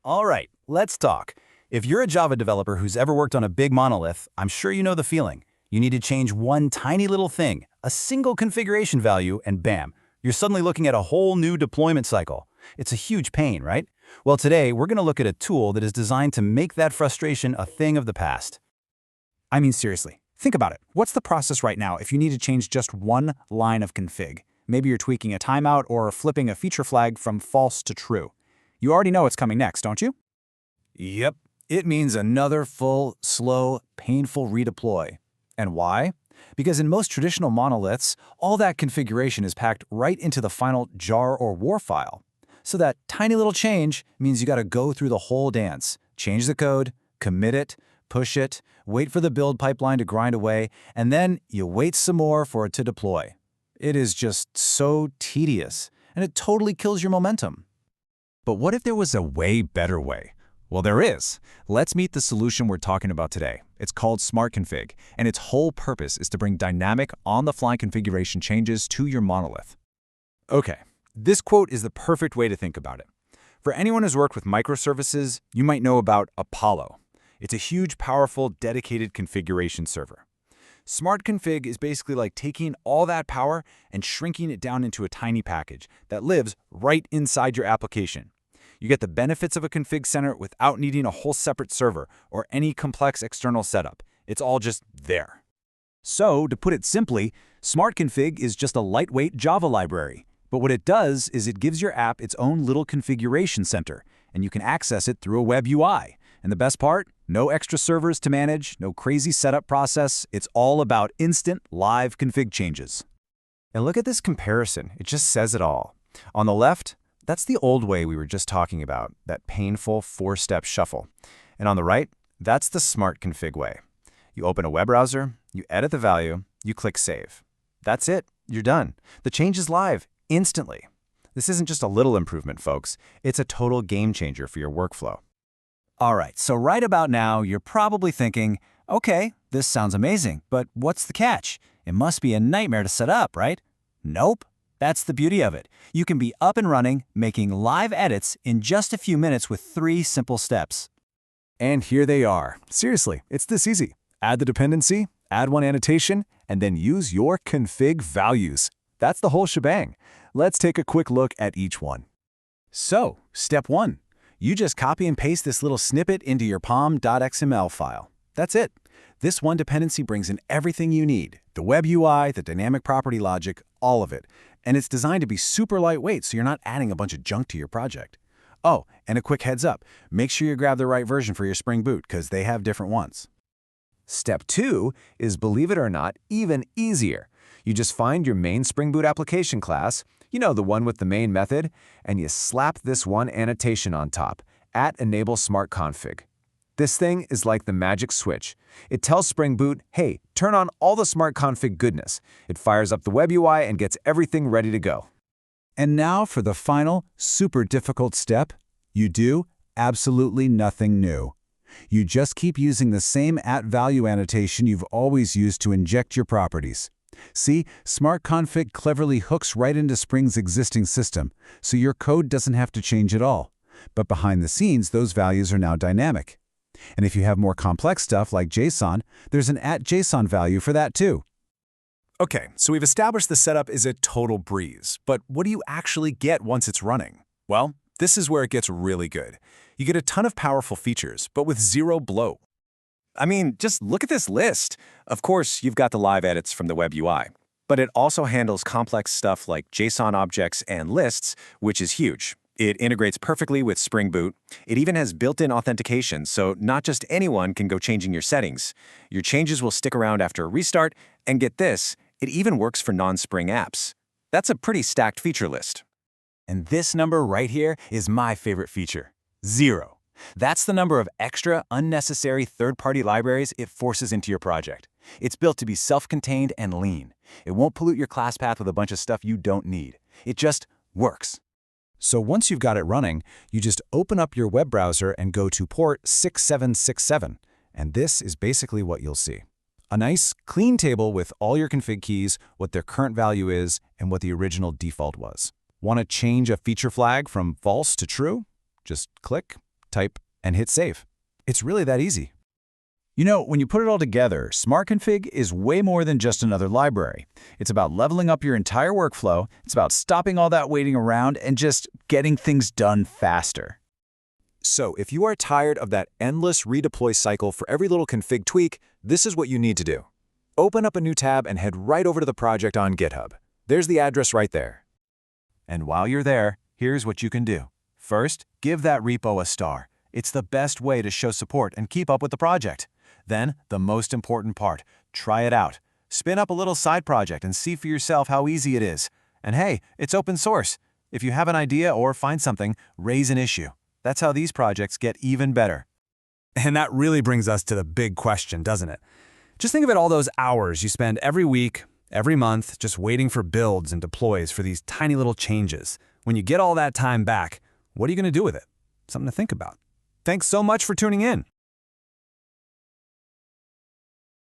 All right, let's talk. If you're a Java developer who's ever worked on a big monolith, I'm sure you know the feeling. You need to change one tiny little thing, a single configuration value, and bam, you're suddenly looking at a whole new deployment cycle. It's a huge pain, right? Well, today we're going to look at a tool that is designed to make that frustration a thing of the past. I mean, seriously, think about it. What's the process right now if you need to change just one line of config? Maybe you're tweaking a timeout or flipping a feature flag from false to true. You already know what's coming next, don't you? Yep, it means another full, slow, painful redeploy. And why? Because in most traditional monoliths, all that configuration is packed right into the final jar or war file. So that tiny little change means you got to go through the whole dance, change the code, commit it, push it, wait for the build pipeline to grind away, and then you wait some more for it to deploy. It is just so tedious, and it totally kills your momentum. But what if there was a way better way? Well, there is. Let's meet the solution we're talking about today. It's called Smart Config, and its whole purpose is to bring dynamic, on-the-fly configuration changes to your monolith. Okay, this quote is the perfect way to think about it. For anyone who's worked with microservices, you might know about Apollo. It's a huge, powerful, dedicated configuration server. Smart Config is basically like taking all that power and shrinking it down into a tiny package that lives right inside your application. You get the benefits of a config center without needing a whole separate server or any complex external setup. It's all just there. So, to put it simply, Smart Config is just a lightweight Java library. But what it does is it gives your app its own little configuration center, and you can access it through a web UI. And the best part? No extra servers to manage, no crazy setup process. It's all about instant, live config changes. And look at this comparison. It just says it all. On the left, that's the old way we were just talking about, that painful four-step shuffle. And on the right, that's the Smart Config way. You open a web browser, you edit the value, you click Save. That's it. You're done. The change is live, instantly. This isn't just a little improvement, folks. It's a total game changer for your workflow. All right, so right about now, you're probably thinking, okay, this sounds amazing, but what's the catch? It must be a nightmare to set up, right? Nope. That's the beauty of it. You can be up and running, making live edits in just a few minutes with 3 simple steps. And here they are. Seriously, it's this easy. Add the dependency, add one annotation, and then use your config values. That's the whole shebang. Let's take a quick look at each one. So, step 1. You just copy and paste this little snippet into your pom.xml file. That's it. This one dependency brings in everything you need, the web UI, the dynamic property logic, all of it. And it's designed to be super lightweight so you're not adding a bunch of junk to your project. Oh, and a quick heads up, make sure you grab the right version for your Spring Boot because they have different ones. Step 2 is, believe it or not, even easier. You just find your main Spring Boot application class, you know, the one with the main method, and you slap this one annotation on top, @enable smart config. This thing is like the magic switch. It tells Spring Boot, hey, turn on all the smart config goodness. It fires up the web UI and gets everything ready to go. And now for the final, super difficult step. You do absolutely nothing new. You just keep using the same @value annotation you've always used to inject your properties. See, Smart Config cleverly hooks right into Spring's existing system, so your code doesn't have to change at all. But behind the scenes, those values are now dynamic. And if you have more complex stuff like JSON, there's an @JSON value for that too. Okay, so we've established the setup is a total breeze, but what do you actually get once it's running? Well, this is where it gets really good. You get a ton of powerful features, but with zero bloat. I mean, just look at this list. Of course, you've got the live edits from the web UI, but it also handles complex stuff like JSON objects and lists, which is huge. It integrates perfectly with Spring Boot. It even has built-in authentication, so not just anyone can go changing your settings. Your changes will stick around after a restart, and get this, it even works for non-Spring apps. That's a pretty stacked feature list. And this number right here is my favorite feature, 0. That's the number of extra, unnecessary third-party libraries it forces into your project. It's built to be self-contained and lean. It won't pollute your class path with a bunch of stuff you don't need. It just works. So once you've got it running, you just open up your web browser and go to port 6767. And this is basically what you'll see. A nice, clean table with all your config keys, what their current value is, and what the original default was. Want to change a feature flag from false to true? Just click, type, and hit save. It's really that easy. You know, when you put it all together, Smart Config is way more than just another library. It's about leveling up your entire workflow, it's about stopping all that waiting around and just getting things done faster. So if you are tired of that endless redeploy cycle for every little config tweak, this is what you need to do. Open up a new tab and head right over to the project on GitHub. There's the address right there. And while you're there, here's what you can do. First, give that repo a star. It's the best way to show support and keep up with the project. Then, the most important part, try it out. Spin up a little side project and see for yourself how easy it is. And hey, it's open source. If you have an idea or find something, raise an issue. That's how these projects get even better. And that really brings us to the big question, doesn't it? Just think of it, all those hours you spend every week, every month, just waiting for builds and deploys for these tiny little changes. When you get all that time back, what are you going to do with it? Something to think about. Thanks so much for tuning in.